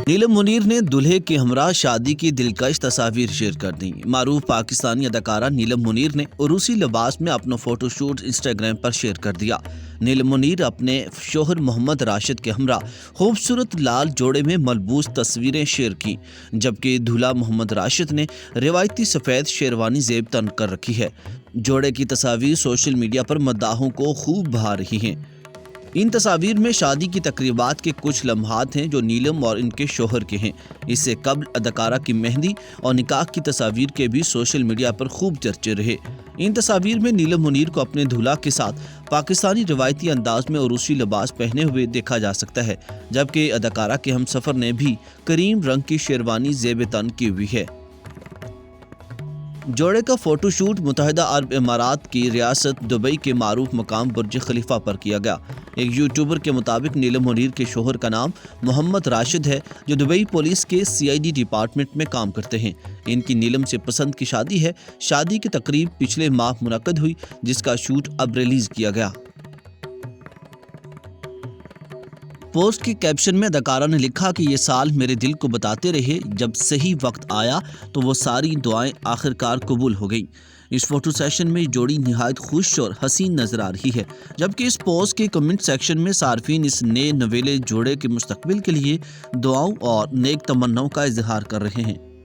نیلم منیر نے دلہے کے ہمراہ شادی کی دلکش تصاویر شیئر کر دیں۔ معروف پاکستانی اداکارہ نیلم منیر نے عروسی لباس میں اپنا فوٹو شوٹ انسٹاگرام پر شیئر کر دیا۔ نیلم منیر اپنے شوہر محمد راشد کے ہمراہ خوبصورت لال جوڑے میں ملبوس تصویریں شیئر کی، جبکہ دولہا محمد راشد نے روایتی سفید شیروانی زیب تن کر رکھی ہے۔ جوڑے کی تصاویر سوشل میڈیا پر مداحوں کو خوب بھا رہی ہیں۔ ان تصاویر میں شادی کی تقریبات کے کچھ لمحات ہیں جو نیلم اور ان کے شوہر کے ہیں۔ اس سے قبل اداکارہ کی مہندی اور نکاح کی تصاویر کے بھی سوشل میڈیا پر خوب چرچے رہے۔ ان تصاویر میں نیلم منیر کو اپنے دولہا کے ساتھ پاکستانی روایتی انداز میں عروسی لباس پہنے ہوئے دیکھا جا سکتا ہے، جبکہ اداکارہ کے ہمسفر نے بھی کریم رنگ کی شیروانی زیب تن کی ہوئی ہے۔ جوڑے کا فوٹو شوٹ متحدہ عرب امارات کی ریاست دبئی کے معروف مقام برج خلیفہ پر کیا گیا۔ ایک یوٹیوبر کے مطابق نیلم منیر کے شوہر کا نام محمد راشد ہے، جو دبئی پولیس کے CID ڈپارٹمنٹ میں کام کرتے ہیں۔ ان کی نیلم سے پسند کی شادی ہے۔ شادی کی تقریب پچھلے ماہ منعقد ہوئی، جس کا شوٹ اب ریلیز کیا گیا۔ پوسٹ کے کیپشن میں اداکارہ نے لکھا کہ یہ سال میرے دل کو بتاتے رہے، جب صحیح وقت آیا تو وہ ساری دعائیں آخرکار قبول ہو گئیں۔ اس فوٹو سیشن میں جوڑی نہایت خوش اور حسین نظر آ رہی ہے، جبکہ اس پوسٹ کے کمنٹ سیکشن میں صارفین اس نئے نویلے جوڑے کے مستقبل کے لیے دعاؤں اور نیک تمناؤں کا اظہار کر رہے ہیں۔